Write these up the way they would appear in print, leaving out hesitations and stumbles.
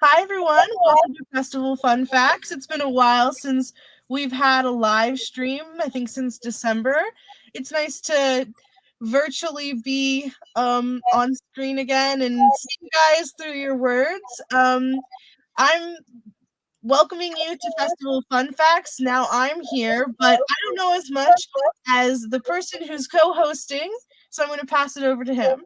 Hi, everyone. Welcome to Festival Fun Facts. It's been a while since we've had a live stream, I think since December. It's nice to virtually be on screen again and see you guys through your words. I'm welcoming you to Festival Fun Facts. Now I'm here, but I don't know as much as the person who's co hosting, so I'm going to pass it over to him.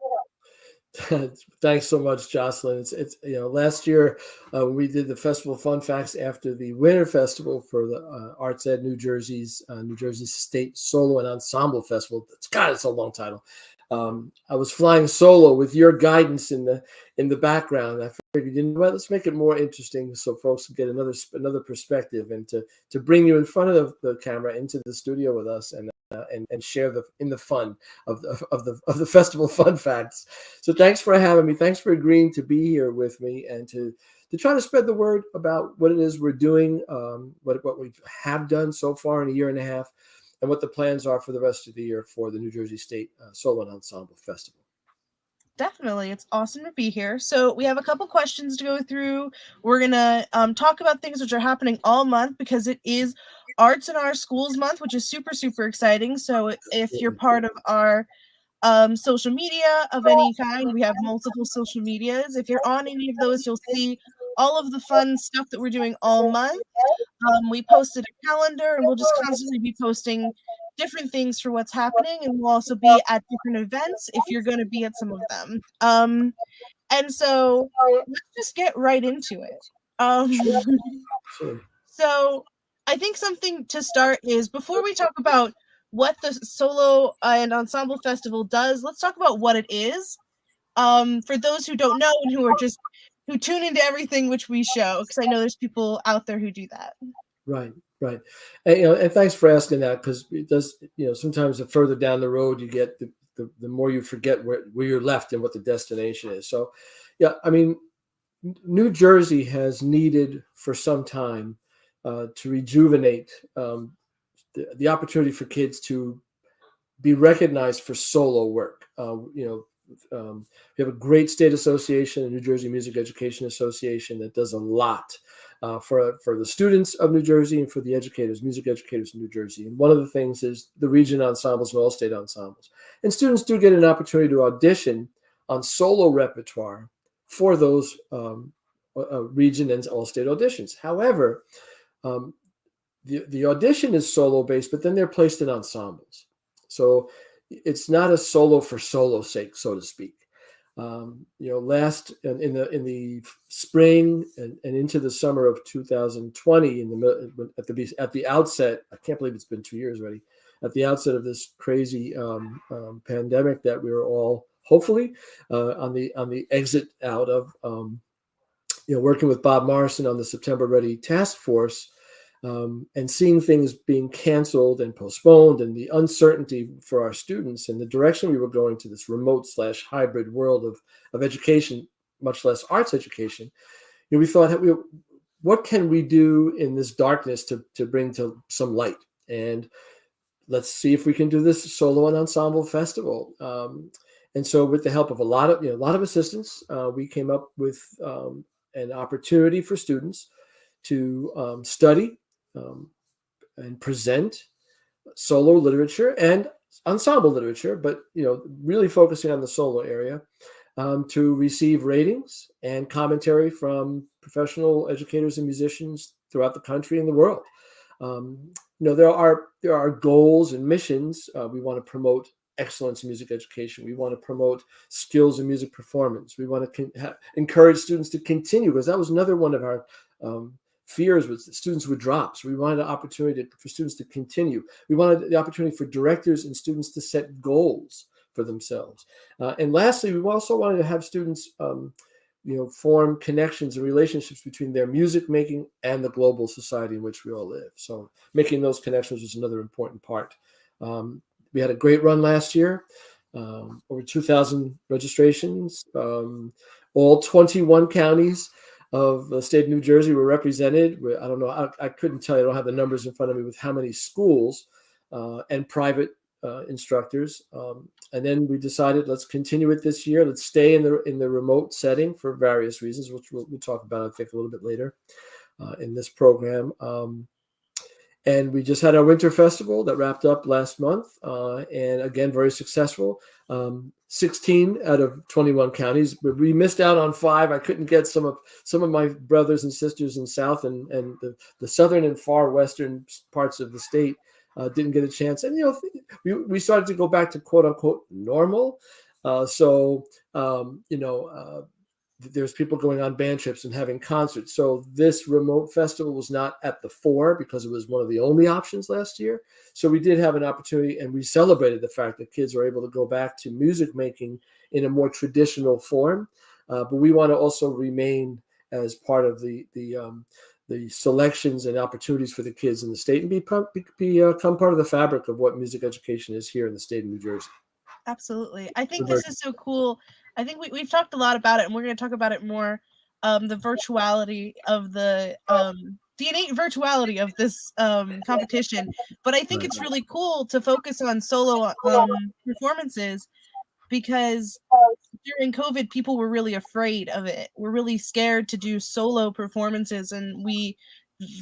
Thanks so much, Jocelyn. It's last year we did the Festival Fun Facts after the Winter Festival for the Arts Ed New Jersey's New Jersey State Solo and Ensemble Festival. It's a long title. I was flying solo with your guidance in the background. I figured, let's make it more interesting so folks can get another perspective, and to bring you in front of the camera into the studio with us and share the fun of the festival fun facts. So thanks for having me. Thanks for agreeing to be here with me and to try to spread the word about what it is we're doing, what we have done so far in a year and a half, and what the plans are for the rest of the year for the New Jersey State Solo and Ensemble Festival. Definitely. It's awesome to be here. So, we have a couple questions to go through. We're going to talk about things which are happening all month because it is Arts in Our Schools month, which is super, super exciting. So, if you're part of our social media of any kind, we have multiple social medias. If you're on any of those, you'll see all of the fun stuff that we're doing all month. We posted a calendar and we'll just constantly be posting different things for what's happening, and we'll also be at different events if you're going to be at some of them. And so let's just get right into it. Sure. So I think something to start is before we talk about what the solo and ensemble festival does, let's talk about what it is. For those who don't know and who tune into everything which we show, because I know there's people out there who do that. Right, right. And thanks for asking that, because it does, sometimes the further down the road you get, the more you forget where you're left and what the destination is. So, yeah, I mean, New Jersey has needed for some time to rejuvenate the opportunity for kids to be recognized for solo work. We have a great state association, the New Jersey Music Education Association, that does a lot for the students of New Jersey and for the music educators in New Jersey. And one of the things is the region ensembles and all state ensembles. And students do get an opportunity to audition on solo repertoire for those region and all state auditions. However, the audition is solo based, but then they're placed in ensembles. So it's not a solo for solo's sake, so to speak. Last in the spring and into the summer of 2020, at the outset, I can't believe it's been 2 years already. At the outset of this crazy pandemic that we were all hopefully on the exit out of, working with Bob Morrison on the September Ready Task Force. And seeing things being canceled and postponed, and the uncertainty for our students and the direction we were going to, this remote/hybrid world of education, much less arts education, we thought, what can we do in this darkness to bring to some light? And let's see if we can do this solo and ensemble festival. And so, with the help of a lot of assistance, we came up with an opportunity for students to study and present solo literature and ensemble literature, but really focusing on the solo area, to receive ratings and commentary from professional educators and musicians throughout the country and the world. There are goals and missions. We want to promote excellence in music education. We want to promote skills in music performance. We want to encourage students to continue, because that was another one of our fears, was that students would drop. So we wanted an opportunity for students to continue. We wanted the opportunity for directors and students to set goals for themselves. And lastly, we also wanted to have students form connections and relationships between their music making and the global society in which we all live. So making those connections was another important part. We had a great run last year, over 2,000 registrations. All 21 counties of the state of New Jersey were represented. I don't know, I couldn't tell you, I don't have the numbers in front of me with how many schools and private instructors, and then we decided let's continue it this year. Let's stay in the remote setting for various reasons, which we'll talk about, I think, a little bit later in this program. And we just had our winter festival that wrapped up last month, and again, very successful. 16 out of 21 counties. We missed out on 5. I couldn't get some of my brothers and sisters in South and the southern and far western parts of the state didn't get a chance. And we started to go back to quote unquote normal. There's people going on band trips and having concerts. So this remote festival was not at the fore because it was one of the only options last year. So we did have an opportunity, and we celebrated the fact that kids are able to go back to music making in a more traditional form. But we want to also remain as part of the selections and opportunities for the kids in the state and become part of the fabric of what music education is here in the state of New Jersey. Absolutely. I think this is so cool. I think we've talked a lot about it, and we're going to talk about it more. The virtuality of the innate virtuality of this competition. But I think it's really cool to focus on solo performances, because during COVID, people were really afraid of it. We're really scared to do solo performances, and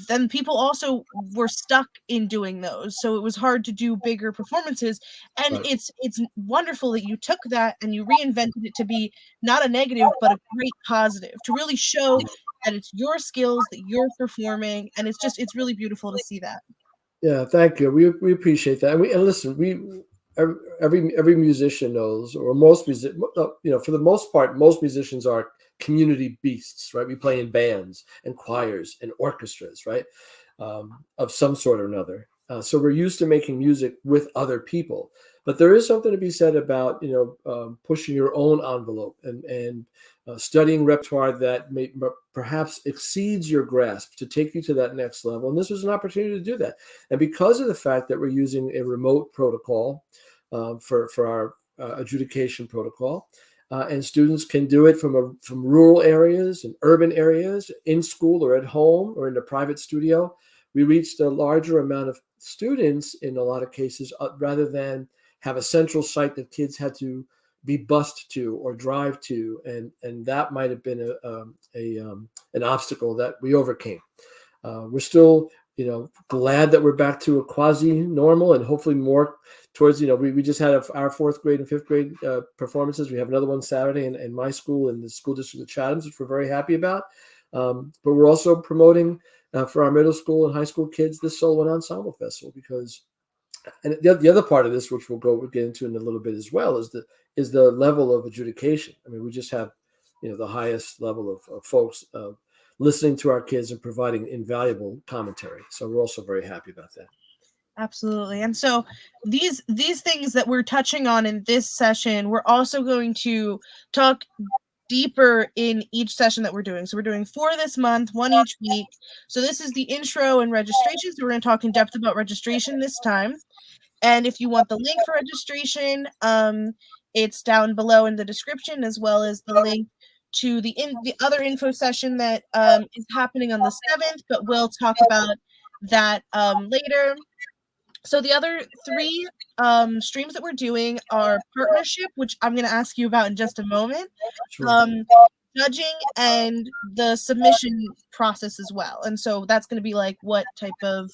then people also were stuck in doing those. So it was hard to do bigger performances. And it's wonderful that you took that and you reinvented it to be not a negative, but a great positive, to really show that it's your skills that you're performing. And it's really beautiful to see that. Yeah, thank you. We appreciate that. And listen, every musician knows, or most for the most part, most musicians are community beasts, right? We play in bands and choirs and orchestras, right? Of some sort or another. So we're used to making music with other people. But there is something to be said about pushing your own envelope and studying repertoire that perhaps exceeds your grasp to take you to that next level. And this was an opportunity to do that. And because of the fact that we're using a remote protocol for our adjudication protocol, and students can do it from rural areas and urban areas, in school or at home or in a private studio, we reached a larger amount of students in a lot of cases, rather than have a central site that kids had to be bused to or drive to, and that might have been an obstacle that we overcame. We're still glad that we're back to a quasi-normal, and hopefully more towards, we just had our 4th grade and 5th grade performances. We have another one Saturday in my school, in the school district of Chatham's, which we're very happy about. But we're also promoting for our middle school and high school kids this solo and ensemble festival, because, and the other part of this, which we'll get into in a little bit as well, is the level of adjudication. I mean, we just have the highest level of folks listening to our kids and providing invaluable commentary. So we're also very happy about that. Absolutely. And so these things that we're touching on in this session, we're also going to talk deeper in each session that we're doing. So we're doing 4 this month, 1 each week. So this is the intro and registration. So we're going to talk in depth about registration this time. And if you want the link for registration, it's down below in the description, as well as the link to the other info session that is happening on the 7th, but we'll talk about that later. So the other 3 streams that we're doing are partnership, which I'm going to ask you about in just a moment, Sure. Judging, and the submission process as well. And so that's going to be like what type of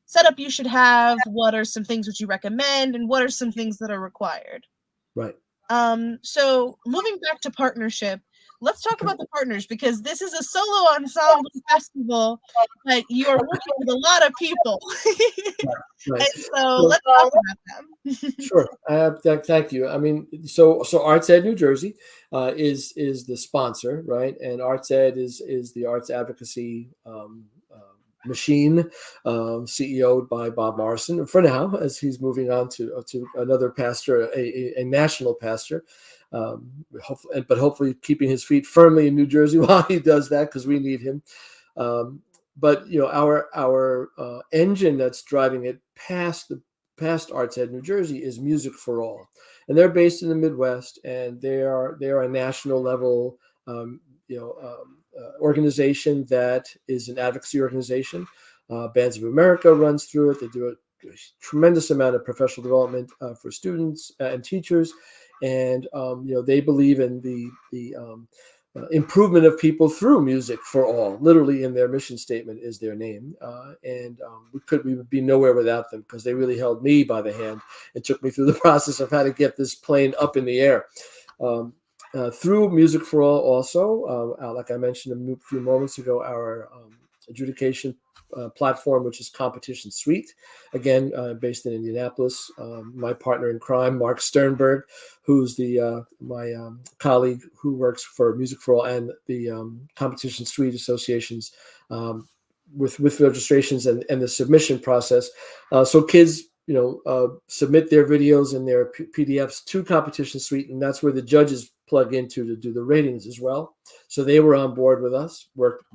setup you should have, what are some things that you recommend, and what are some things that are required. Right. So moving back to partnership, let's talk about the partners, because this is a solo ensemble festival, but you are working with a lot of people. Right. And so let's talk about them. Sure. Thank you. I mean, so Arts Ed New Jersey is the sponsor, right? And Arts Ed is the arts advocacy machine, CEO'd by Bob Morrison for now, as he's moving on to another pastor, a national pastor. But hopefully keeping his feet firmly in New Jersey while he does that, because we need him. But our engine that's driving it past Arts Ed New Jersey is Music for All, and they're based in the Midwest, and they are a national level organization that is an advocacy organization. Bands of America runs through it. They do tremendous amount of professional development for students and teachers, and they believe in the improvement of people through music for all. Literally, in their mission statement is their name, and we would be nowhere without them, because they really held me by the hand and took me through the process of how to get this plane up in the air. Through Music for All, also, like I mentioned a few moments ago, our adjudication platform, which is Competition Suite, again based in Indianapolis. My partner in crime, Mark Sternberg, who's my colleague who works for Music for All and the Competition Suite associations, with registrations and the submission process. So kids, submit their videos and their PDFs to Competition Suite, and that's where the judges plug into to do the ratings as well. So they were on board with us, worked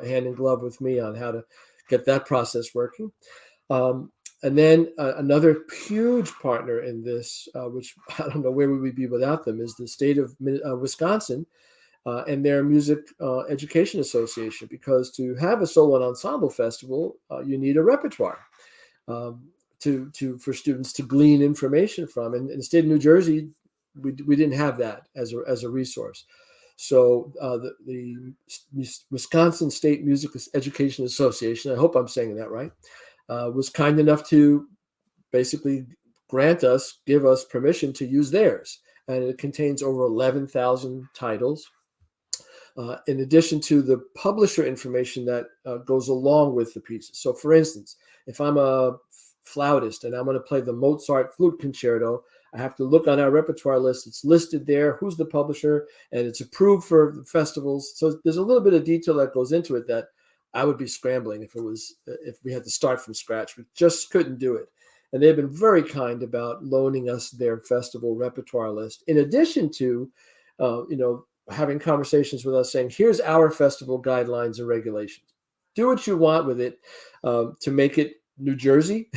hand in glove with me on how to get that process working. And then another huge partner in this, which I don't know where we would be without them, is the state of Wisconsin and their Music Education Association, because to have a solo and ensemble festival, you need a repertoire for students to glean information from. And in the state of New Jersey, we didn't have that as a resource. So the Wisconsin State Music Education Association, I hope I'm saying that right, was kind enough to basically give us permission to use theirs. And it contains over 11,000 titles, in addition to the publisher information that goes along with the pieces. So for instance, if I'm a flautist and I'm going to play the Mozart Flute Concerto, I have to look on our repertoire list. It's listed there, who's the publisher, and it's approved for the festivals. So there's a little bit of detail that goes into it that I would be scrambling if we had to start from scratch. We just couldn't do it. And they've been very kind about loaning us their festival repertoire list, in addition to, having conversations with us saying, here's our festival guidelines and regulations. Do what you want with it to make it New Jersey,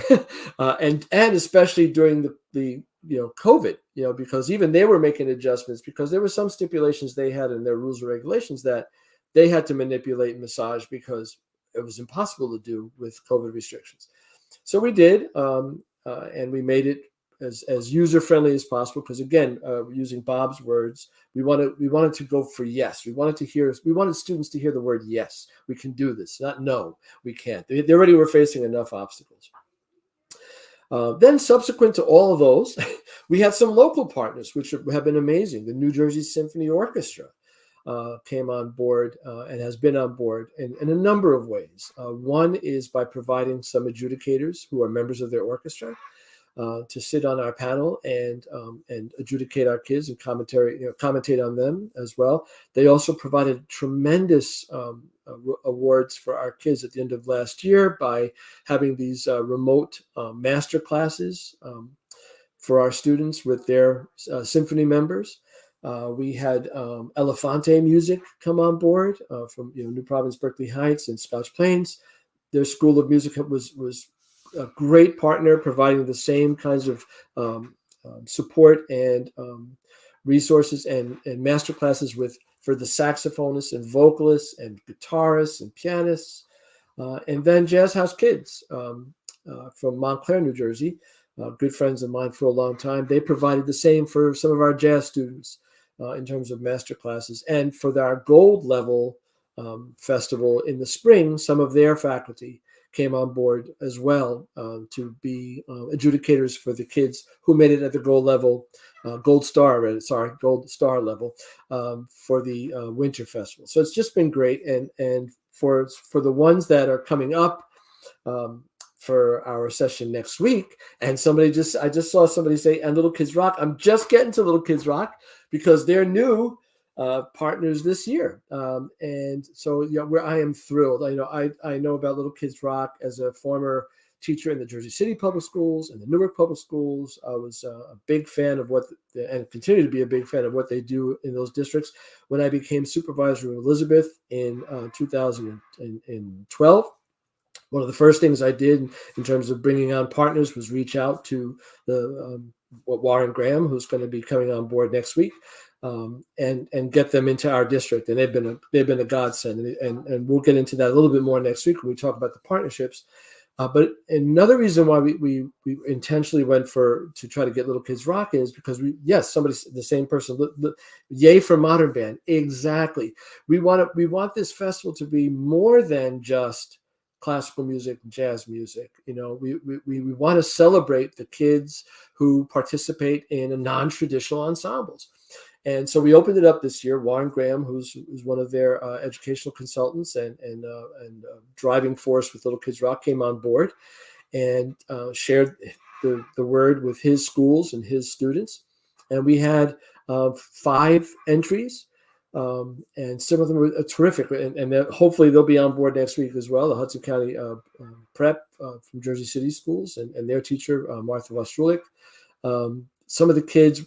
and especially during the COVID, because even they were making adjustments, because there were some stipulations they had in their rules and regulations that they had to manipulate and massage because it was impossible to do with COVID restrictions. So we did, and we made it as user friendly as possible, because again, using Bob's words, we wanted to go for yes. We wanted students to hear the word yes. We can do this, not no, we can't. They already were facing enough obstacles. Then subsequent to all of those, we had some local partners, which have been amazing. The New Jersey Symphony Orchestra came on board and has been on board in a number of ways. One is by providing some adjudicators who are members of their orchestra to sit on our panel and adjudicate our kids and commentate on them as well. They also provided tremendous awards for our kids at the end of last year by having these remote master classes for our students with their symphony members. We had Elefante Music come on board from New Providence, Berkeley Heights, and Scotch Plains. Their School of Music was a great partner, providing the same kinds of support and resources and master classes for the saxophonists and vocalists and guitarists and pianists. And then Jazz House Kids from Montclair, New Jersey, good friends of mine for a long time. They provided the same for some of our jazz students in terms of master classes. And for our gold level festival in the spring, some of their faculty came on board as well to be adjudicators for the kids who made it at the gold star level for the winter festival. So it's just been great. And for the ones that are coming up for our session next week, and I just saw somebody say, and Little Kids Rock, I'm just getting to Little Kids Rock because they're new partners this year, and so where I am thrilled. I know about Little Kids Rock as a former teacher in the Jersey City Public Schools and the Newark Public Schools. I was a big fan of and continue to be a big fan of what they do in those districts. When I became supervisor of Elizabeth in 2012, one of the first things I did in terms of bringing on partners was reach out to the Warren Graham, who's going to be coming on board next week. And get them into our district, and they've been a godsend, and we'll get into that a little bit more next week when we talk about the partnerships. But another reason why we intentionally went to try to get little kids rocking is because the same person, yay for modern band, exactly. We want this festival to be more than just classical music, jazz music. We want to celebrate the kids who participate in non-traditional ensembles. And so we opened it up this year. Warren Graham, who's one of their educational consultants and driving force with Little Kids Rock, came on board and shared the word with his schools and his students. And we had 5 entries, and some of them were terrific. And hopefully they'll be on board next week as well. The Hudson County Prep from Jersey City Schools and their teacher, Martha Wastrulik. Some of the kids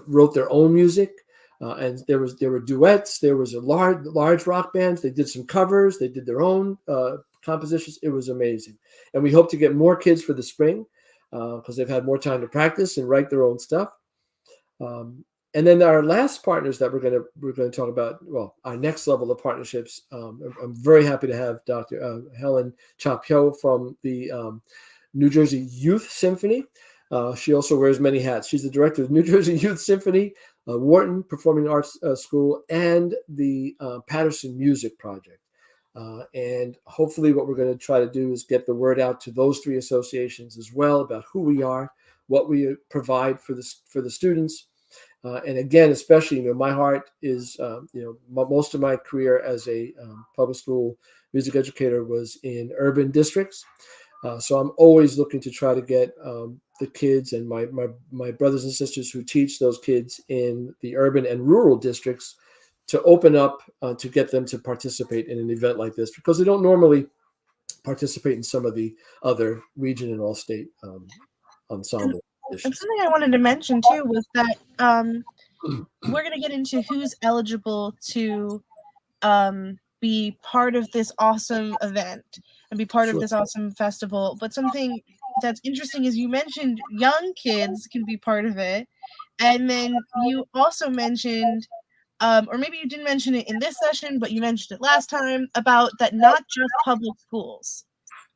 wrote their own music, and there were duets. There was a large rock bands. They did some covers. They did their own compositions. It was amazing, and we hope to get more kids for the spring because they've had more time to practice and write their own stuff. And then our last partners that we're going to talk about. Well, our next level of partnerships. I'm very happy to have Dr. Helen Chapyo from the New Jersey Youth Symphony. She also wears many hats. She's the director of New Jersey Youth Symphony, Wharton Performing Arts School, and the Patterson Music Project. And hopefully what we're going to try to do is get the word out to those 3 associations as well about who we are, what we provide for the students. And again, especially, my heart is, most of my career as a public school music educator was in urban districts. So I'm always looking to try to get the kids and my brothers and sisters who teach those kids in the urban and rural districts to open up to get them to participate in an event like this, because they don't normally participate in some of the other region and all state ensemble. And something I wanted to mention too was that we're going to get into who's eligible to be part of this awesome event and be part of this awesome festival. But something that's interesting is you mentioned young kids can be part of it. And then you also mentioned, or maybe you didn't mention it in this session, but you mentioned it last time, about that not just public schools,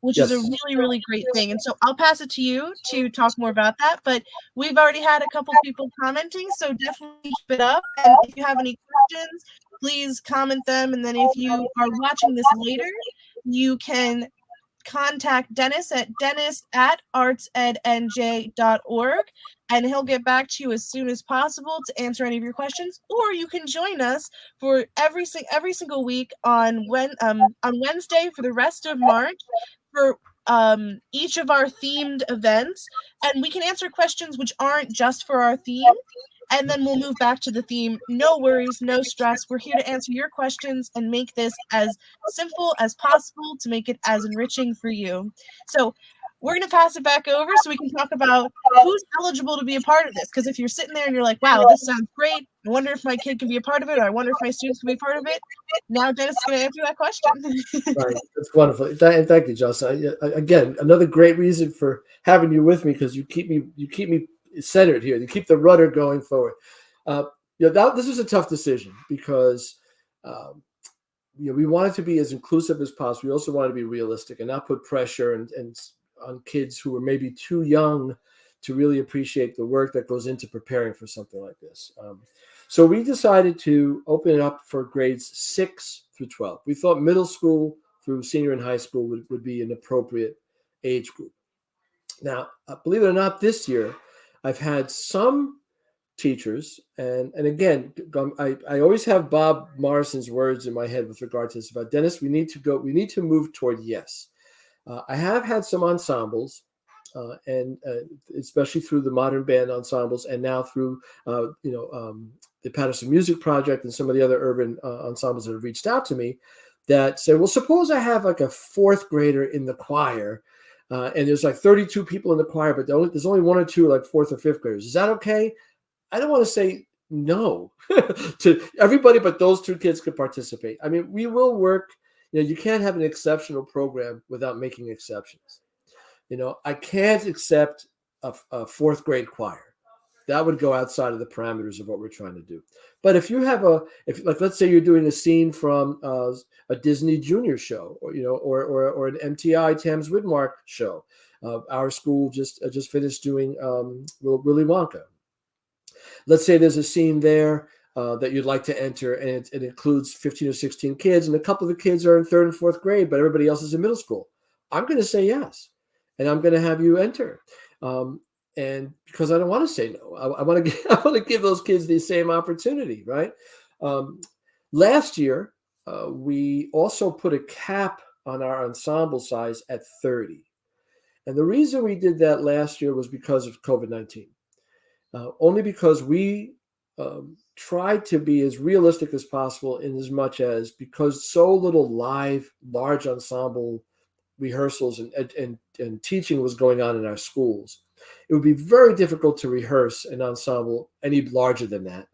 which is a really, really great thing. And so I'll pass it to you to talk more about that. But we've already had a couple people commenting, so definitely keep it up. And if you have any questions, please comment them. And then if you are watching this later, you can contact Dennis at artsednj.org, and he'll get back to you as soon as possible to answer any of your questions. Or you can join us for every single week on Wednesday for the rest of March for each of our themed events, and we can answer questions which aren't just for our theme, and then we'll move back to the theme. No worries, no stress. We're here to answer your questions and make this as simple as possible to make it as enriching for you. So we're going to pass it back over so we can talk about who's eligible to be a part of this. Because if you're sitting there and you're like, wow, this sounds great, I wonder if my kid can be a part of it, or I wonder if my students can be a part of it. Now Dennis is going to answer that question. Right. That's wonderful. And thank you, Jocelyn. Again, another great reason for having you with me, because you keep me centered here. You keep the rudder going forward. This was a tough decision because we wanted to be as inclusive as possible. We also wanted to be realistic and not put pressure and on kids who were maybe too young to really appreciate the work that goes into preparing for something like this. So we decided to open it up for grades 6 through 12. We thought middle school through senior and high school would be an appropriate age group. Now, believe it or not, this year, I've had some teachers, and again, I always have Bob Morrison's words in my head with regard to this about, Dennis, we need to move toward yes. I have had some ensembles, and especially through the modern band ensembles, and now through the Patterson Music Project and some of the other urban ensembles that have reached out to me, that say, well, suppose I have like a 4th grader in the choir, and there's like 32 people in the choir, but there's only 1 or 2 like 4th or 5th graders. Is that okay? I don't want to say no to everybody, but those 2 kids could participate. I mean, we will work. You can't have an exceptional program without making exceptions. I can't accept a 4th grade choir. that would go outside of the parameters of what we're trying to do. But if you have like, let's say you're doing a scene from a Disney Junior show, or or an MTI Thames Widmark show. Our school just finished doing Willy Wonka. Let's say there's a scene there that you'd like to enter, and it includes 15 or 16 kids, and a couple of the kids are in 3rd and 4th grade, but everybody else is in middle school. I'm going to say yes, and I'm going to have you enter. And because I don't want to say no, I want to give those kids the same opportunity, right? Last year, we also put a cap on our ensemble size at 30. And the reason we did that last year was because of COVID-19. Only because we tried to be as realistic as possible, in as much as, because so little large ensemble rehearsals and teaching was going on in our schools, it would be very difficult to rehearse an ensemble any larger than that.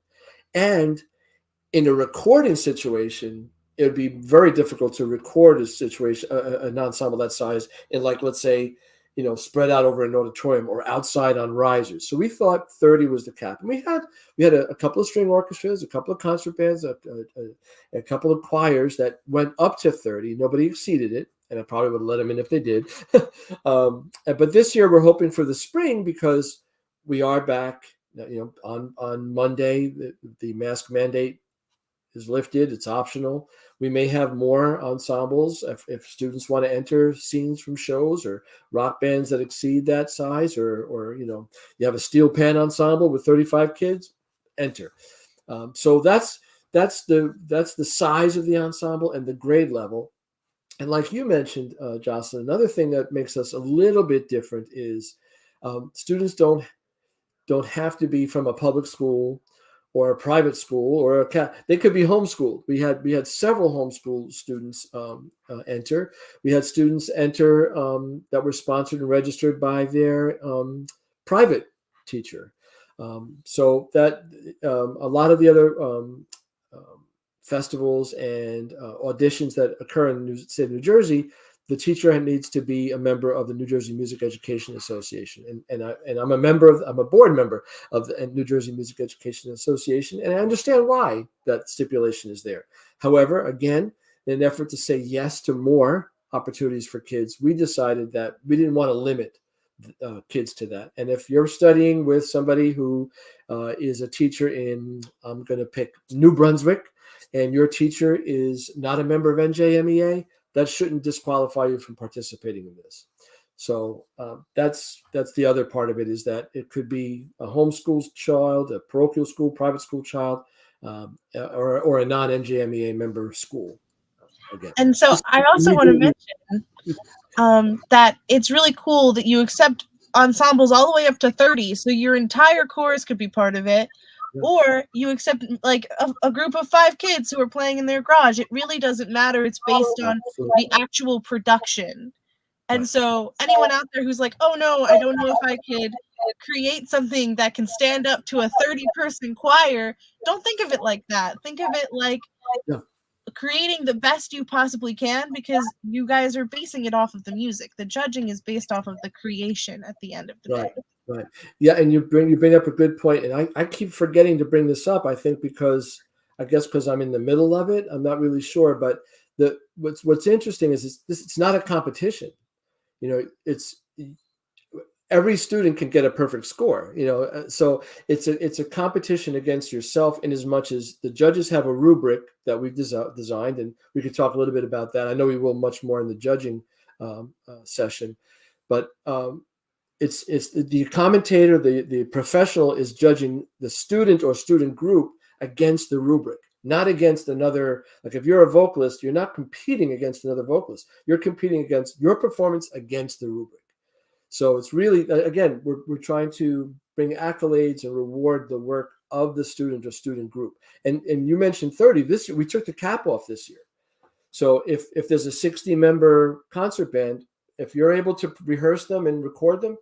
And in a recording situation, it would be very difficult to record an ensemble that size in, like, let's say, spread out over an auditorium or outside on risers. So we thought 30 was the cap. And we had a couple of string orchestras, a couple of concert bands, a couple of choirs that went up to 30. Nobody exceeded it, and I probably would have let them in if they did. But this year we're hoping for the spring, because we are back. On Monday, the mask mandate is lifted. It's optional. We may have more ensembles if students want to enter scenes from shows or rock bands that exceed that size, or you have a steel pan ensemble with 35 kids, enter. So that's the size of the ensemble and the grade level. And like you mentioned, Jocelyn, another thing that makes us a little bit different is students don't have to be from a public school or a private school, or they could be homeschooled. We had several homeschool students enter. We had students enter that were sponsored and registered by their private teacher. So that a lot of the other festivals and auditions that occur in the state of New Jersey, the teacher needs to be a member of the New Jersey Music Education Association, and I'm a board member of the New Jersey Music Education Association, and I understand why that stipulation is there. However, again, in an effort to say yes to more opportunities for kids, we decided that we didn't want to limit kids to that. And if you're studying with somebody who is a teacher in, I'm going to pick New Brunswick, and your teacher is not a member of NJMEA, that shouldn't disqualify you from participating in this. So that's the other part of it, is that it could be a homeschool child, a parochial school, private school child, or a non-NJMEA member school. Again. And so I also want to mention that it's really cool that you accept ensembles all the way up to 30. So your entire chorus could be part of it. Or you accept like a group of 5 kids who are playing in their garage. It really doesn't matter. It's based on the actual production. And so anyone out there who's like, oh no, I don't know if I could create something that can stand up to a 30-person choir, don't think of it like that. Think of it like creating the best you possibly can, because you guys are basing it off of the music. The judging is based off of the creation at the end of the day. Right. Yeah, and you bring up a good point, and I keep forgetting to bring this up. I think because I'm in the middle of it, I'm not really sure. But what's interesting is it's not a competition. It's every student can get a perfect score. So it's a competition against yourself, in as much as the judges have a rubric that we've designed, and we could talk a little bit about that. I know we will much more in the judging session, but it's the commentator, the professional is judging the student or student group against the rubric, not against another. Like if you're a vocalist, you're not competing against another vocalist. You're competing against your performance against the rubric. So it's really, again, we're trying to bring accolades and reward the work of the student or student group. And you mentioned 30. This year we took the cap off this year. So if there's a 60-member concert band, if you're able to rehearse them and record them,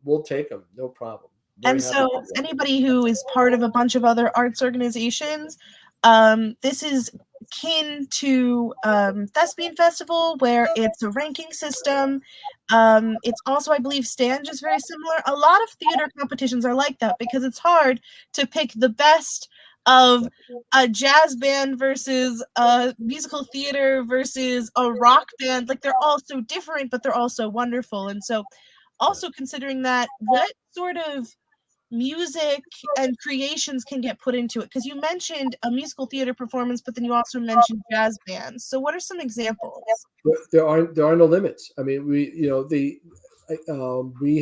we'll take them, no problem. And so anybody who is part of a bunch of other arts organizations, this is kin to Thespian Festival, where it's a ranking system. It's also, I believe, Stange is very similar. A lot of theater competitions are like that because it's hard to pick the best of a jazz band versus a musical theater versus a rock band. Like, they're all so different, but they're also wonderful. And so, also considering that, what sort of music and creations can get put into it? Because you mentioned a musical theater performance, but then you also mentioned jazz bands. So what are some examples? There are no limits. I mean, we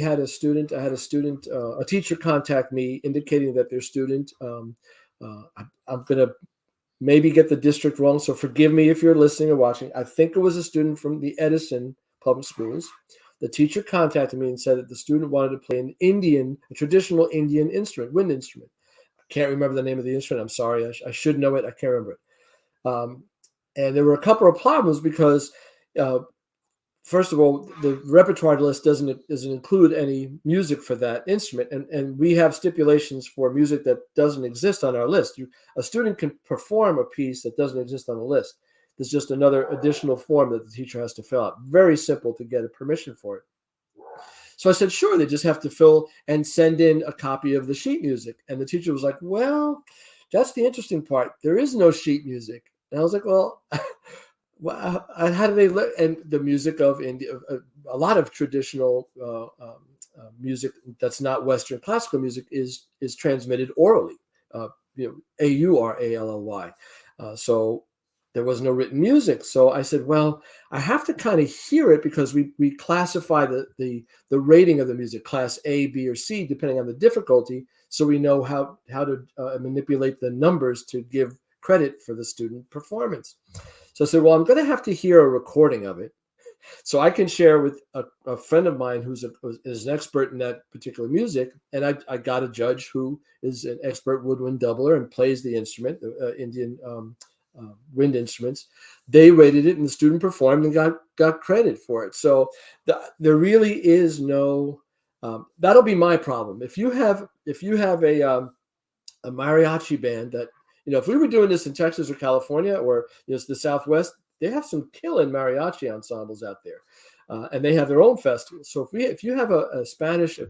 had a student. I had a student, a teacher, contact me indicating that their student. I'm going to maybe get the district wrong, so forgive me if you're listening or watching. I think it was a student from the Edison Public Schools. The teacher contacted me and said that the student wanted to play a traditional Indian instrument, wind instrument. I can't remember the name of the instrument. I'm sorry. I should know it. I can't remember it. And there were a couple of problems because, first of all, the repertoire list doesn't include any music for that instrument, and we have stipulations for music that doesn't exist on our list. A student can perform a piece that doesn't exist on the list. There's just another additional form that the teacher has to fill out. Very simple to get a permission for it. So I said, sure, they just have to fill and send in a copy of the sheet music. And the teacher was like, well, that's the interesting part. There is no sheet music. And I was like, well, how do they let? And the music of India, a lot of traditional music that's not Western classical music is transmitted orally, Aurally. So there was no written music. So I said, well, I have to kind of hear it because we classify the rating of the music, class A, B, or C, depending on the difficulty. So we know how to manipulate the numbers to give credit for the student performance. So I said, well, I'm going to have to hear a recording of it so I can share with a friend of mine who's an expert in that particular music. And I got a judge who is an expert woodwind doubler and plays the instrument, Indian wind instruments. They rated it and the student performed and got credit for it. So there really is no, that'll be my problem. If you have a mariachi band that, if we were doing this in Texas or California or the Southwest, they have some killing mariachi ensembles out there, and they have their own festivals. So if you have a Spanish,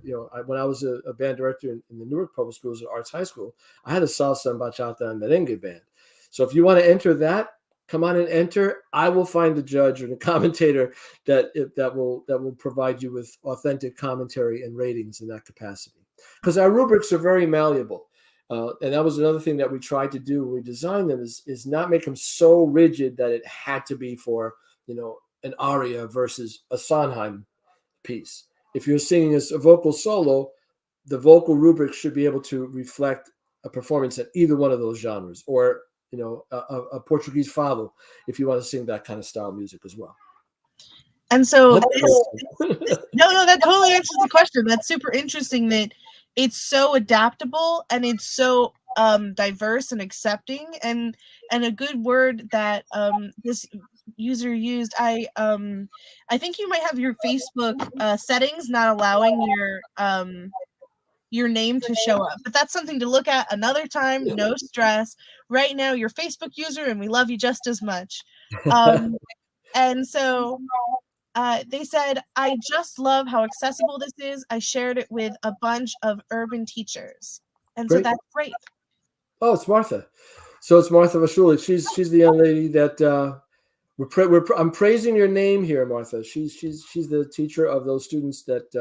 when I was a band director in the Newark Public Schools at Arts High School, I had a salsa and bachata and merengue band. So if you want to enter that, come on and enter. I will find the judge or the commentator that will provide you with authentic commentary and ratings in that capacity, because our rubrics are very malleable. And that was another thing that we tried to do when we designed them is not make them so rigid that it had to be for, an aria versus a Sondheim piece. If you're singing a vocal solo, the vocal rubric should be able to reflect a performance in either one of those genres, or, a Portuguese fado, if you want to sing that kind of style music as well. And so no, that totally answers the question. That's super interesting that it's so adaptable and it's so diverse and accepting, and a good word that this user used. I think you might have your Facebook settings not allowing your name to show up, but that's something to look at another time. No stress. Right now, you're Facebook user, and we love you just as much. And so they said, I just love how accessible this is. I shared it with a bunch of urban teachers. And Great. So that's great. Oh, it's Martha. So it's Martha Vashulik. She's the young lady that I'm praising your name here, Martha. She's the teacher of those students that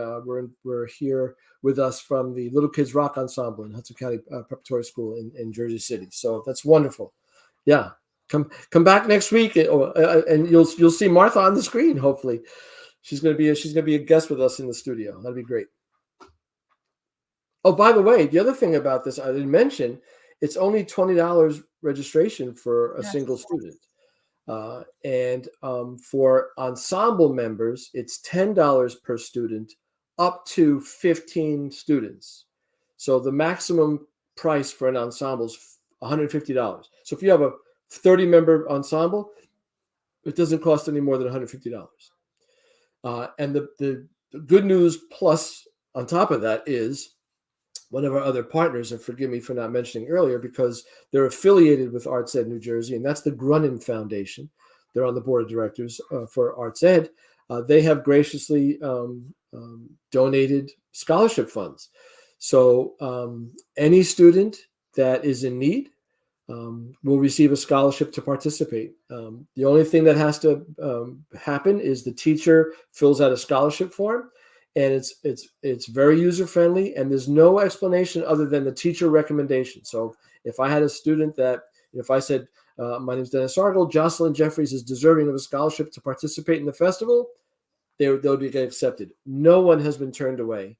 were here with us from the Little Kids Rock Ensemble in Hudson County Preparatory School in Jersey City. So that's wonderful. Yeah. Come back next week, and you'll see Martha on the screen. Hopefully, she's gonna be a guest with us in the studio. That'd be great. Oh, by the way, the other thing about this I didn't mention, it's only $20 registration for a single student, and for ensemble members, it's $10 per student, up to 15 students. So the maximum price for an ensemble is $150. So if you have a 30-member ensemble, it doesn't cost any more than $150. And the good news plus on top of that is one of our other partners, and forgive me for not mentioning earlier, because they're affiliated with Arts Ed New Jersey, and that's the Grunin Foundation. They're on the board of directors for Arts Ed. They have graciously donated scholarship funds. So any student that is in need will receive a scholarship to participate. The only thing that has to happen is the teacher fills out a scholarship form, and it's very user friendly, and there's no explanation other than the teacher recommendation. So if I had a student that, if I said, my name is Dennis Argul, Jocelyn Jeffries is deserving of a scholarship to participate in the festival, they'll be accepted. No one has been turned away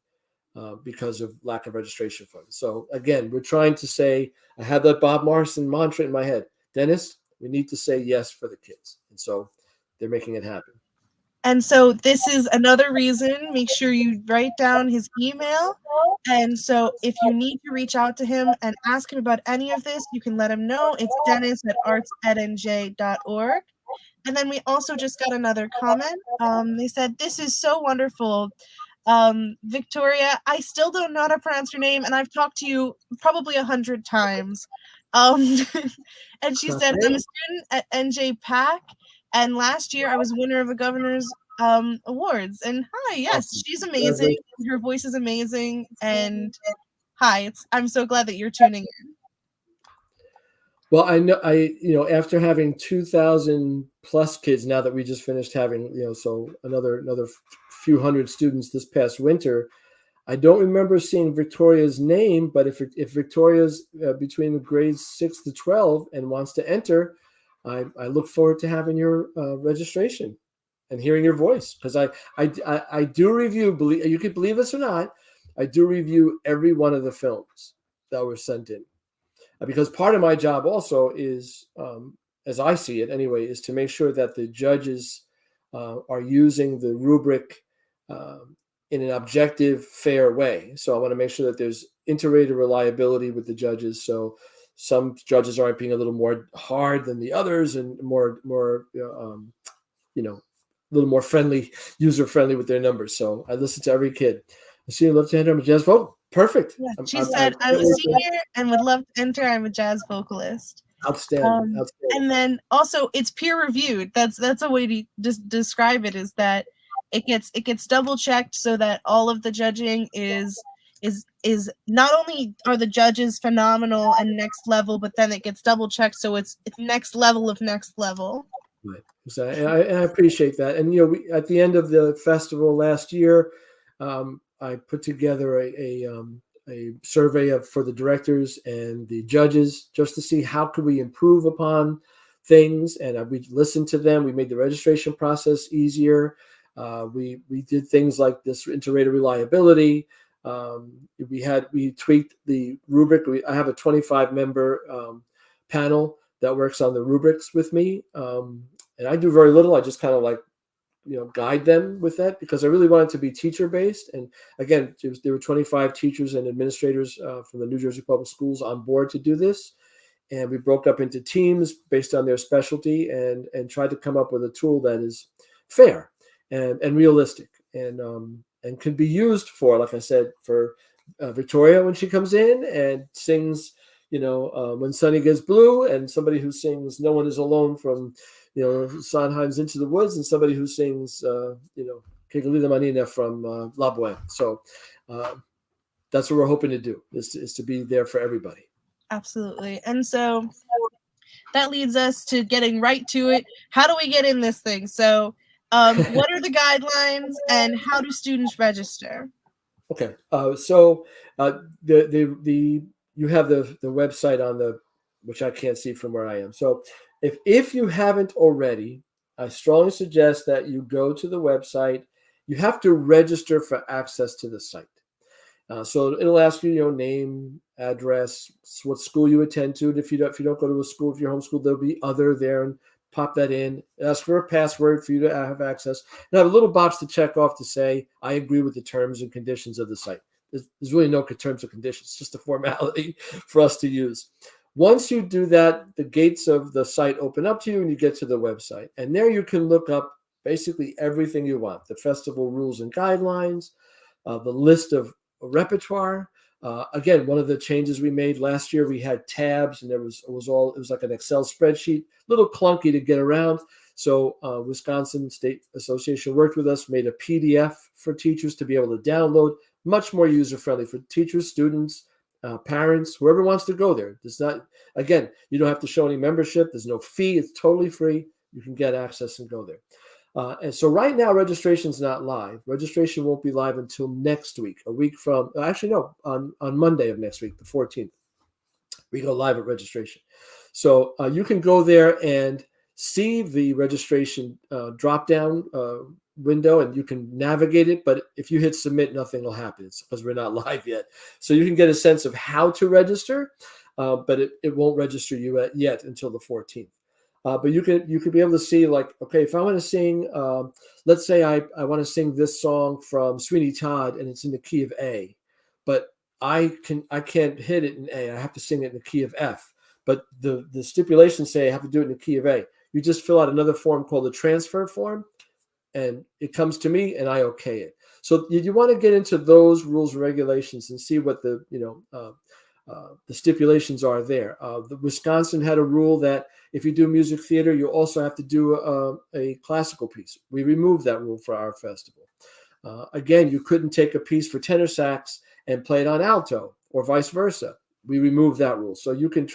because of lack of registration funds. So again, we're trying to say, I have that Bob Morrison mantra in my head, Dennis, we need to say yes for the kids. And so they're making it happen. And so this is another reason, make sure you write down his email. And so if you need to reach out to him and ask him about any of this, you can let him know. It's dennis@artsednj.org. And then we also just got another comment. They said, this is so wonderful. Victoria, I still don't know how to pronounce your name, and I've talked to you probably 100 times. And she said, I'm a student at NJ PAC, and last year I was winner of a governor's awards. And hi, yes, she's amazing. Her voice is amazing. And hi, I'm so glad that you're tuning in. Well, after having 2,000 plus kids, now that we just finished having, so another few hundred students this past winter, I don't remember seeing Victoria's name, but if Victoria's between grades 6 to 12 and wants to enter, I look forward to having your registration and hearing your voice, because I do review, you could believe this or not, I do review every one of the films that were sent in. Because part of my job also is, as I see it anyway, is to make sure that the judges are using the rubric in an objective, fair way. So I want to make sure that there's inter-rater reliability with the judges. So some judges aren't being a little more hard than the others, and more a little more friendly, user-friendly with their numbers. So I listen to every kid. I see you love to enter. I'm a jazz vocal. Perfect. Yeah, she said, I'm a senior and would love to enter. I'm a jazz vocalist. Outstanding. Outstanding. And then also it's peer reviewed. That's a way to just describe it, is that it gets double checked so that all of the judging is not only are the judges phenomenal and next level, but then it gets double checked so it's next level of next level. Right. So I appreciate that. And we, at the end of the festival last year, I put together a survey for the directors and the judges, just to see how could we improve upon things. And we listened to them. We made the registration process easier. We did things like this inter-rater reliability. We tweaked the rubric. I have a 25-member panel that works on the rubrics with me, and I do very little. I just kind of guide them with that, because I really wanted to be teacher based. And again, there were 25 teachers and administrators from the New Jersey Public Schools on board to do this. And we broke up into teams based on their specialty and tried to come up with a tool that is fair and realistic and could be used for, like I said, for Victoria when she comes in and sings, When Sunny Gets Blue, and somebody who sings No One Is Alone from Sondheim's Into the Woods, and somebody who sings, Que Lila Manina from La Boheme. So that's what we're hoping to do, is to be there for everybody. Absolutely. And so that leads us to getting right to it. How do we get in this thing? So what are the guidelines and how do students register? Okay. So you have the website on which I can't see from where I am. So if you haven't already, I strongly suggest that you go to the website. You have to register for access to the site. So it'll ask you, name, address, what school you attend to. If you don't go to a school, if you're homeschooled, there'll be other there, and pop that in. Ask for a password for you to have access. And have a little box to check off to say, I agree with the terms and conditions of the site. There's really no terms or conditions, it's just a formality for us to use. Once you do that, the gates of the site open up to you and you get to the website. And there you can look up basically everything you want: the festival rules and guidelines, the list of repertoire, Again, one of the changes we made last year, we had tabs, and it was like an Excel spreadsheet, a little clunky to get around. So Wisconsin State Association worked with us, made a PDF for teachers to be able to download, much more user friendly for teachers, students, parents, whoever wants to go there. It's not, again, you don't have to show any membership. There's no fee. It's totally free. You can get access and go there. And so right now, registration's not live. Registration won't be live until next week, a week from, actually, no, on Monday of next week, the 14th. We go live at registration. So you can go there and see the registration drop-down window, and you can navigate it. But if you hit submit, nothing will happen. It's because we're not live yet. So you can get a sense of how to register, but it won't register you yet until the 14th. But you could be able to see, like, okay, if I want to sing, let's say I want to sing this song from Sweeney Todd, and it's in the key of A, but I can't hit it in A. I have to sing it in the key of F. But the stipulations say I have to do it in the key of A. You just fill out another form called the transfer form, and it comes to me, and I okay it. So you want to get into those rules and regulations and see what the stipulations are there. The Wisconsin had a rule that if you do music theater, you also have to do a classical piece. We removed that rule for our festival. Again, you couldn't take a piece for tenor sax and play it on alto, or vice versa. We removed that rule. So you can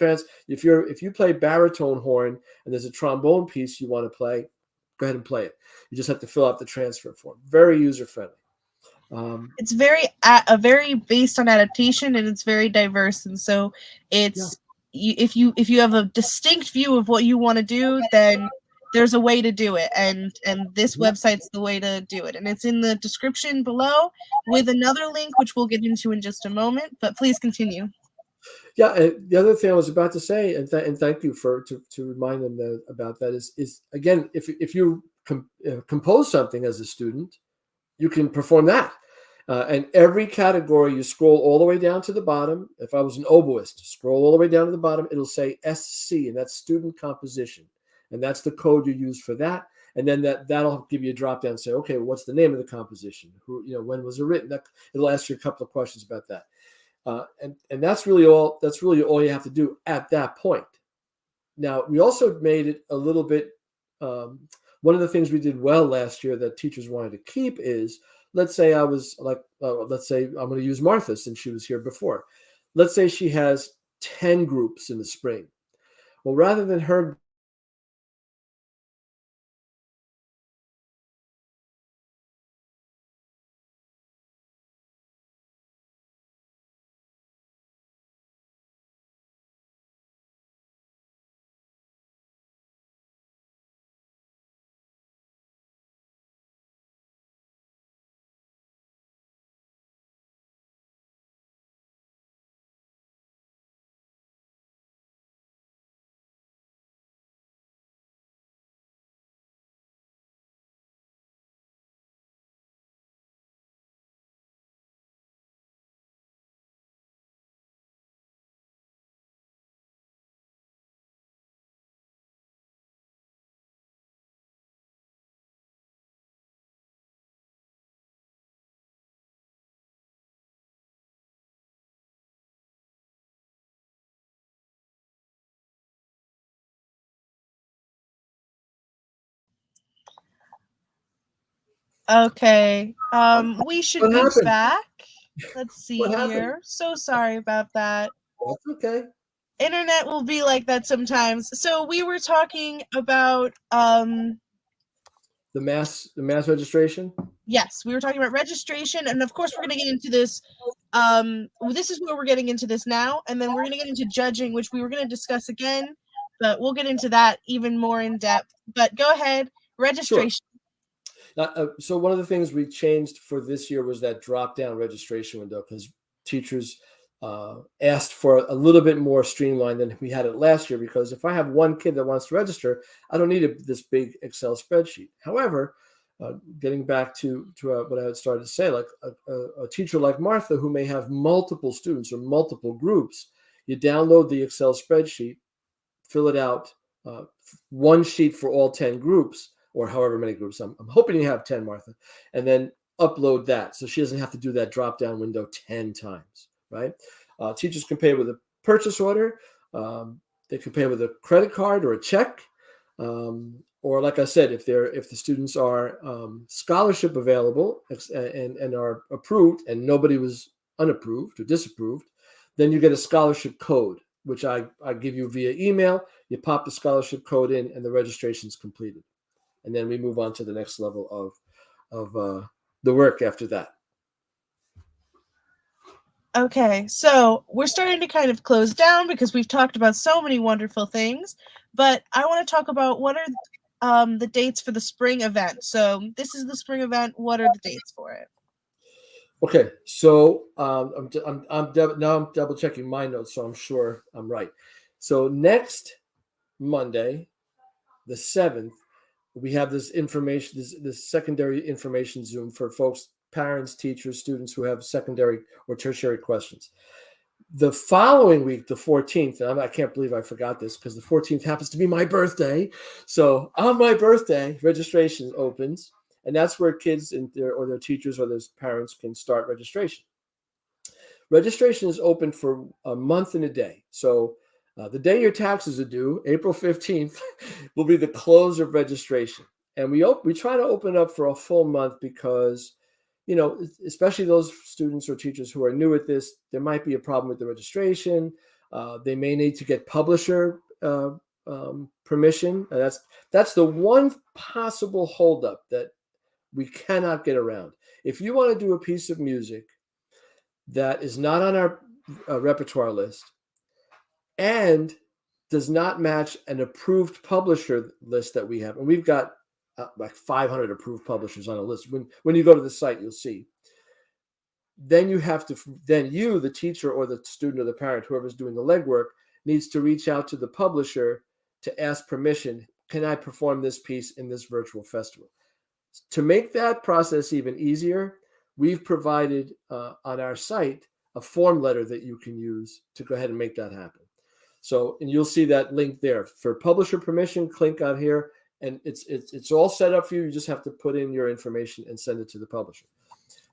if you play baritone horn and there's a trombone piece you want to play, go ahead and play it. You just have to fill out the transfer form. Very user friendly. It's very based on adaptation, and it's very diverse, and so it's if you have a distinct view of what you want to do, then there's a way to do it, and this website's the way to do it, and it's in the description below with another link which we'll get into in just a moment. But please continue. Yeah, the other thing I was about to say, and thank you to remind them about that is again, if you compose something as a student, you can perform that. And every category, you scroll all the way down to the bottom. If I was an oboist, scroll all the way down to the bottom, it'll say SC, and that's student composition. And that's the code you use for that. And then that'll give you a drop down and say, okay, what's the name of the composition? When was it written? It'll ask you a couple of questions about that. And that's really all you have to do at that point. Now, we also made it a little bit, one of the things we did well last year that teachers wanted to keep is, let's say I was like, let's say I'm going to use Martha since she was here before. Let's say she has 10 groups in the spring. Well, rather than her Okay. We should What be happened? back. Let's see What here. happened? So sorry about that. That's okay. Internet will be like that sometimes. So we were talking about The mass registration. yes, we were talking about registration, and of course we're going to get into this. This is where we're getting into this now, and then we're going to get into judging, which we were going to discuss again, but we'll get into that even more in depth. But go ahead, registration. Sure. So one of the things we changed for this year was that drop-down registration window, because teachers asked for a little bit more streamlined than we had it last year. Because if I have one kid that wants to register, I don't need this big Excel spreadsheet. However, getting back to what I had started to say, like a teacher like Martha, who may have multiple students or multiple groups, you download the Excel spreadsheet, fill it out, one sheet for all 10 groups, or however many groups. I'm hoping you have 10, Martha, and then upload that so she doesn't have to do that drop down window 10 times. right? Teachers can pay with a purchase order. They can pay with a credit card or a check. Or like I said, if the students are scholarship available and are approved and nobody was unapproved or disapproved, then you get a scholarship code, which I give you via email. You pop the scholarship code in and the registration is completed. And then we move on to the next level of the work after that. Okay, so we're starting to kind of close down because we've talked about so many wonderful things, but I want to talk about what are the dates for the spring event. So this is the spring event. What are the dates for it? Okay, so now I'm double checking my notes, so I'm sure I'm right. So next Monday, the 7th, we have this information, this secondary information Zoom for folks, parents, teachers, students who have secondary or tertiary questions. The following week, the 14th, and I can't believe I forgot this because the 14th happens to be my birthday. So on my birthday, registration opens, and that's where kids and their teachers or their parents can start registration. Registration is open for a month and a day. So the day your taxes are due, April 15th, will be the close of registration. And we try to open up for a full month because, especially those students or teachers who are new at this, there might be a problem with the registration. They may need to get publisher permission. And that's the one possible holdup that we cannot get around. If you want to do a piece of music that is not on our repertoire list and does not match an approved publisher list that we have, and we've got like 500 approved publishers on a list. When you go to the site, you'll see. Then you, the teacher or the student or the parent, whoever's doing the legwork, needs to reach out to the publisher to ask permission. Can I perform this piece in this virtual festival? To make that process even easier, we've provided on our site a form letter that you can use to go ahead and make that happen. So, and you'll see that link there for publisher permission. Click on here, and it's all set up for you. You just have to put in your information and send it to the publisher.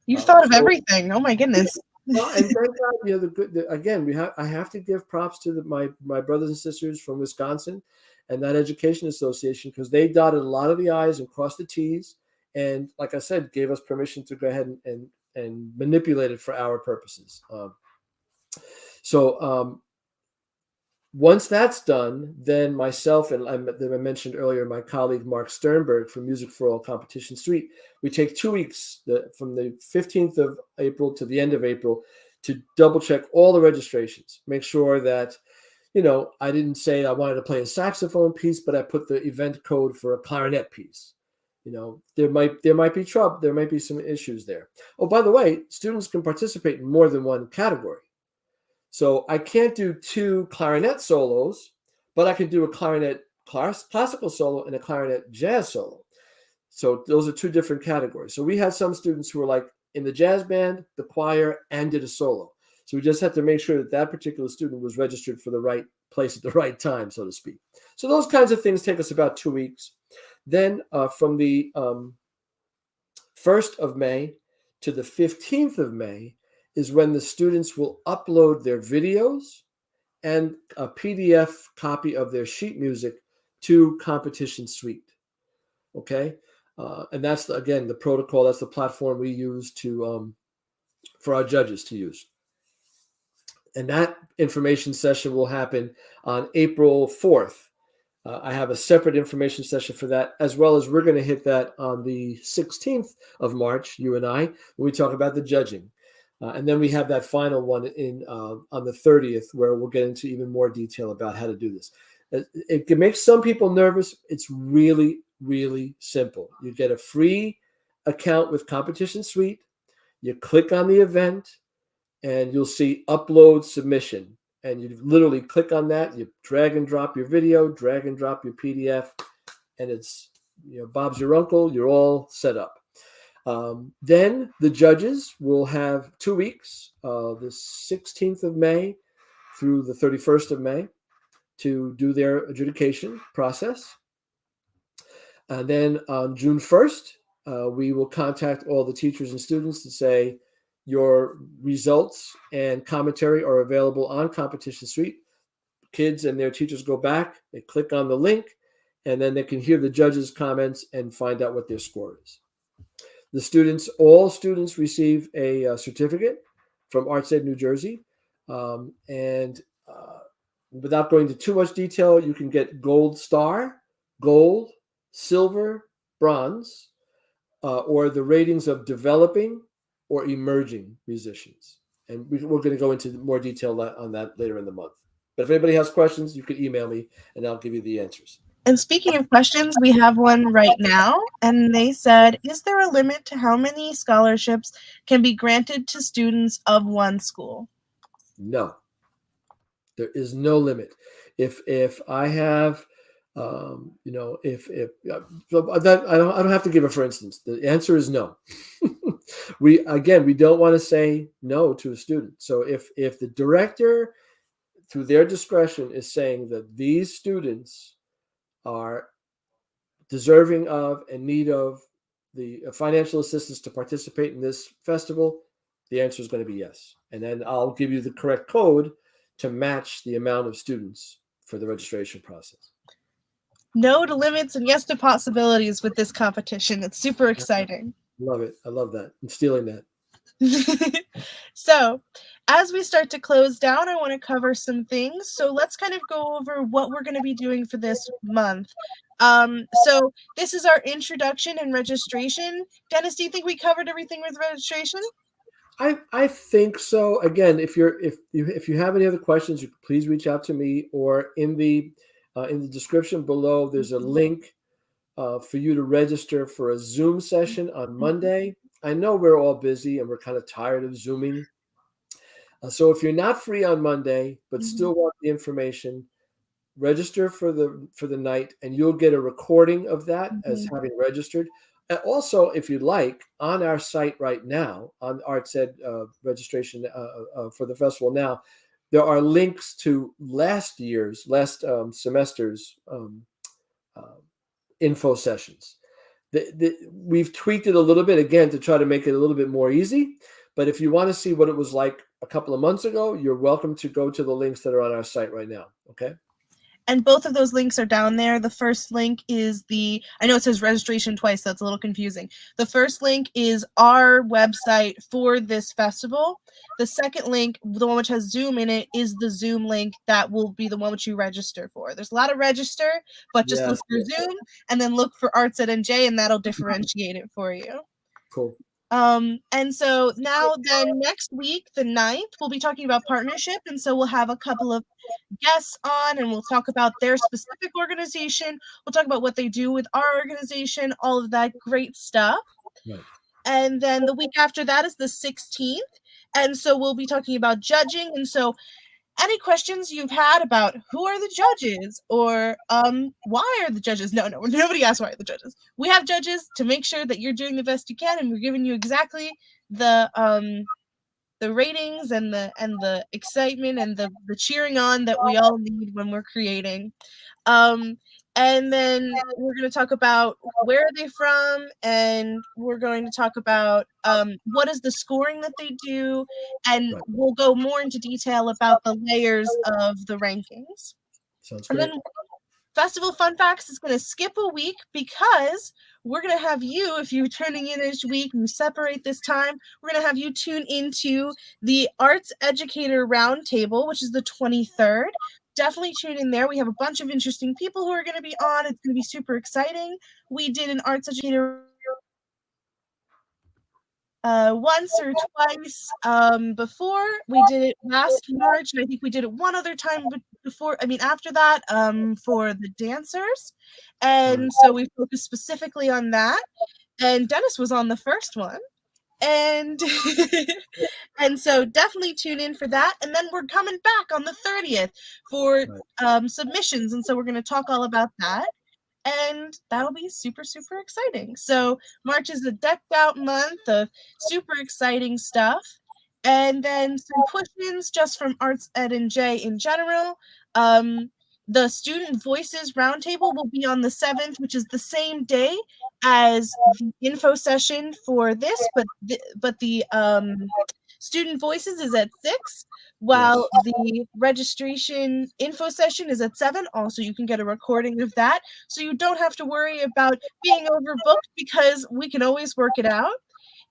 You've thought of everything. Oh my goodness! Well, and thank God, again, I have to give props to my brothers and sisters from Wisconsin and that education association, because they dotted a lot of the I's and crossed the T's. And like I said, gave us permission to go ahead and manipulate it for our purposes. Once that's done, then myself and I mentioned earlier, my colleague Mark Sternberg from Music for All Competition Suite, we take 2 weeks from the 15th of April to the end of April to double check all the registrations. Make sure that, I didn't say I wanted to play a saxophone piece, but I put the event code for a clarinet piece. There might be trouble. There might be some issues there. Oh, by the way, students can participate in more than one category. So I can't do 2 clarinet solos, but I can do a clarinet classical solo and a clarinet jazz solo. So those are 2 different categories. So we had some students who were like in the jazz band, the choir, and did a solo. So we just had to make sure that particular student was registered for the right place at the right time, so to speak. So those kinds of things take us about 2 weeks. Then from the 1st of May to the 15th of May is when the students will upload their videos and a PDF copy of their sheet music to Competition Suite. Okay, and that's again the protocol. That's the platform we use for our judges to use. And that information session will happen on April 4th. I have a separate information session for that, as well as we're going to hit that on the 16th of March, you and I, when we talk about the judging. And then we have that final one on the 30th, where we'll get into even more detail about how to do this. It can make some people nervous. It's really, really simple. You get a free account with Competition Suite. You click on the event, and you'll see Upload Submission. And you literally click on that. You drag and drop your video, drag and drop your PDF, and it's Bob's your uncle. You're all set up. Then the judges will have 2 weeks, the 16th of May through the 31st of May, to do their adjudication process. And then on June 1st, we will contact all the teachers and students to say, Your results and commentary are available on Competition Suite. Kids and their teachers go back, they click on the link, and then they can hear the judges' comments and find out what their score is. All students receive a certificate from ArtsEd New Jersey. And without going into too much detail, you can get gold star, gold, silver, bronze, or the ratings of developing or emerging musicians. And we're going to go into more detail on that later in the month. But if anybody has questions, you can email me and I'll give you the answers. And speaking of questions, we have one right now, and they said, is there a limit to how many scholarships can be granted to students of one school? No, there is no limit. If I have, if that I don't have to give a for instance. The answer is no. we don't want to say no to a student. So if the director, through their discretion, is saying that these students are deserving of and need of the financial assistance to participate in this festival, the answer is going to be yes. And then I'll give you the correct code to match the amount of students for the registration process. No to limits and yes to possibilities with this competition. It's super exciting. Love it. I love that. I'm stealing that. So, as we start to close down, I want to cover some things. So let's kind of go over what we're going to be doing for this month. So this is our introduction and registration. Dennis, do you think we covered everything with registration? I think so. Again, if you have any other questions, you please reach out to me, or in the description below, there's a link for you to register for a Zoom session on Monday. I know we're all busy and we're kind of tired of Zooming. So if you're not free on Monday but still want the information, register for the night, and you'll get a recording of that as having registered. And also, if you'd like, on our site right now, on ArtsEd registration for the festival now, there are links to last semester's info sessions. We've tweaked it a little bit, again, to try to make it a little bit more easy. But if you want to see what it was like a couple of months ago, you're welcome to go to the links that are on our site right now. Okay. And both of those links are down there. The first link is I know it says registration twice, so that's a little confusing. The first link is our website for this festival. The second link, the one which has Zoom in it, is the Zoom link that will be the one which you register for. There's a lot of register, but just look for Zoom and then look for ArtsEd NJ, and that'll differentiate it for you. Cool. And so now then next week, the 9th, we'll be talking about partnership. And so we'll have a couple of guests on and we'll talk about their specific organization. We'll talk about what they do with our organization, all of that great stuff. Right. And then the week after that is the 16th. And so we'll be talking about judging. And so any questions you've had about who are the judges or why are the judges? No, nobody asked why are the judges. We have judges to make sure that you're doing the best you can, and we're giving you exactly the ratings and the excitement and the cheering on that we all need when we're creating. And then we're going to talk about where are they from, and we're going to talk about what is the scoring that they do, and we'll go more into detail about the layers of the rankings. Sounds great. And then Festival Fun Facts is going to skip a week because we're going to have you, if you're tuning in each week and you separate this time, we're going to have you tune into the Arts Educator Roundtable, which is the 23rd. Definitely tune in there. We have a bunch of interesting people who are going to be on. It's going to be super exciting. We did an Arts Educator once or twice before. We did it last March, and I think we did it one other time after that for the dancers. And so we focused specifically on that. And Dennis was on the first one. And and so definitely tune in for that. And then we're coming back on the 30th for submissions. And so we're going to talk all about that. And that'll be super, super exciting. So March is a decked out month of super exciting stuff. And then some push-ins just from ArtsEd NJ in general. The Student Voices Roundtable will be on the 7th, which is the same day as the info session for this, but the Student Voices is at 6, while Yes. the registration info session is at 7. Also, you can get a recording of that, so you don't have to worry about being overbooked because we can always work it out.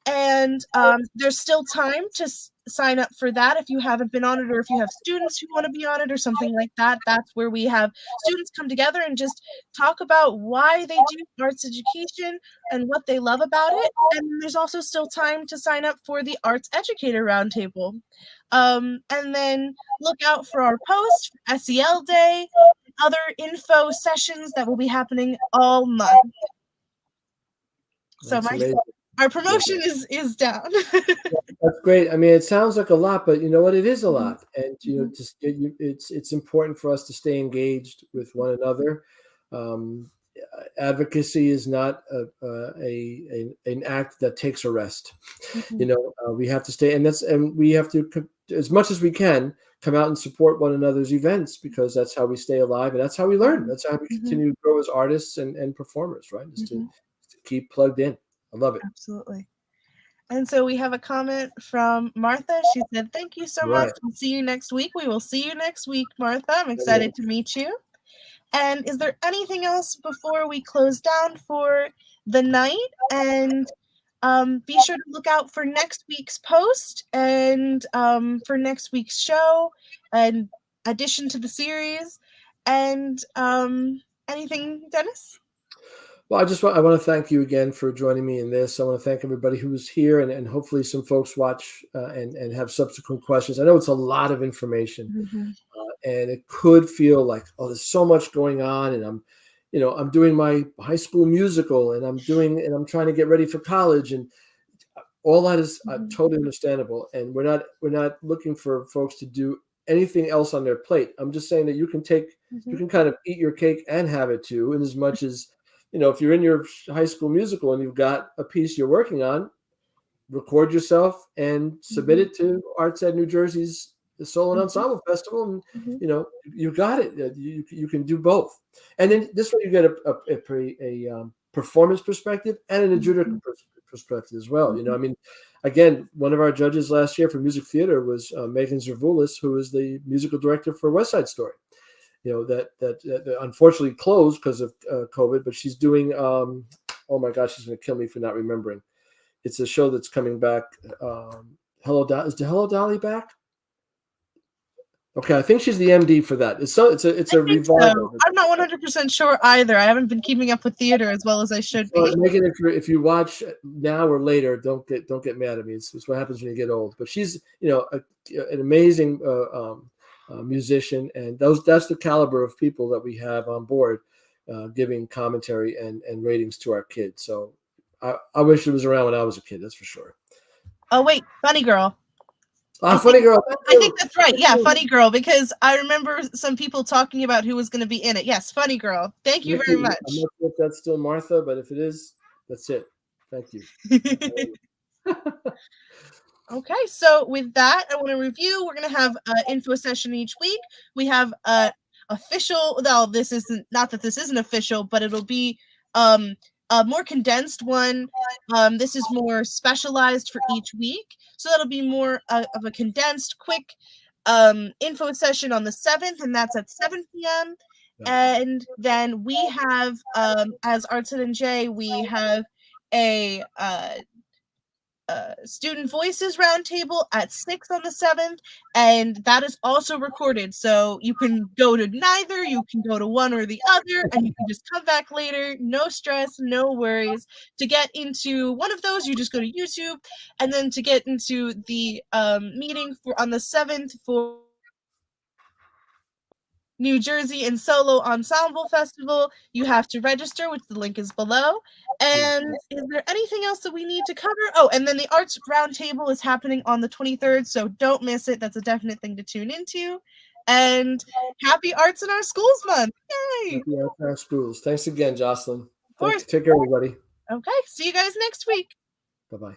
And there's still time to sign up for that if you haven't been on it, or if you have students who want to be on it or something like that. That's where we have students come together and just talk about why they do arts education and what they love about it. And there's also still time to sign up for the Arts Educator Roundtable. And then look out for our post for SEL Day, and other info sessions that will be happening all month. So That's amazing. our promotion is down. That's great. I mean, it sounds like a lot, but you know what? It is a Mhm. lot, and Mhm. just it's important for us to stay engaged with one another. Um, Advocacy is not an act that takes a rest. Mhm. We have to stay, and we have to, as much as we can, come out and support one another's events, because that's how we stay alive and that's how we learn. That's how we Mhm. continue to grow as artists and performers, right? Just to Mhm. keep plugged in. I love it. Absolutely. And so we have a comment from Martha. She said, "Thank you so All much. right. We'll see you next week." We will see you next week, Martha. I'm excited to meet you. And is there anything else before we close down for the night? And be sure to look out for next week's post and for next week's show and addition to the series. And anything, Dennis? Well, I want to thank you again for joining me in this. I want to thank everybody who was here, and hopefully some folks watch and have subsequent questions. I know it's a lot of information, Mhm. and it could feel like, oh, there's so much going on, and I'm doing my high school musical, and I'm trying to get ready for college, and all that is Mhm. totally understandable. And we're not looking for folks to do anything else on their plate. I'm just saying that you Mhm. can kind of eat your cake and have it too, in as much as, if you're in your high school musical and you've got a piece you're working on, record yourself and submit Mhm. it to Arts Ed New Jersey's Solo and Mhm. Ensemble Festival, and Mhm. you got it. You can do both, and then this way you get a performance perspective and an adjudicator Mhm. perspective as well. Mhm. I mean, again, one of our judges last year for music theater was Megan Zervulis, who is the musical director for West Side Story. That unfortunately closed because of COVID, but she's doing. Oh my gosh, she's going to kill me for not remembering. It's a show that's coming back. Hello, is the Hello Dolly back? Okay, I think she's the MD for that. It's I a think so. revival. I'm not 100% sure either. I haven't been keeping up with theater as well as I should Well, be. Megan, if you watch now or later, don't get mad at me. It's what happens when you get old. But she's an amazing musician, and that's the caliber of people that we have on board, giving commentary and ratings to our kids. So I wish it was around when I was a kid. That's for sure. Oh wait, Funny Girl. Ah, I funny think girl. Thank I think you. that's right. Thank Yeah, you. Funny Girl, because I remember some people talking about who was going to be in it. Yes, Funny Girl. Thank you very Nikki, I'm much. not sure if that's still Martha, but if it is, that's it. Thank you. Okay, so with that, I want to review. We're going to have an info session each week. We have a official. Well, this isn't, not that this isn't official, but it'll be um, a more condensed one. This is more specialized for each week, so that'll be more of a condensed, quick info session on the 7th, and that's at 7 p.m. Right. And then we have, as Arts and J, we have a Student Voices Roundtable at 6 on the 7th, and that is also recorded. So you can go to neither, you can go to one or the other, and you can just come back later. No stress, no worries. To get into one of those, you just go to YouTube, and then to get into the meeting for on the 7th for New Jersey and Solo Ensemble Festival, you have to register, which the link is below. And is there anything else that we need to cover? Oh, and then the Arts Roundtable is happening on the 23rd, so don't miss it. That's a definite thing to tune into. And happy Arts in Our Schools Month! Yay! Happy Our Schools. Thanks again, Jocelyn. Of course. Take care, everybody. Okay, see you guys next week. Bye bye.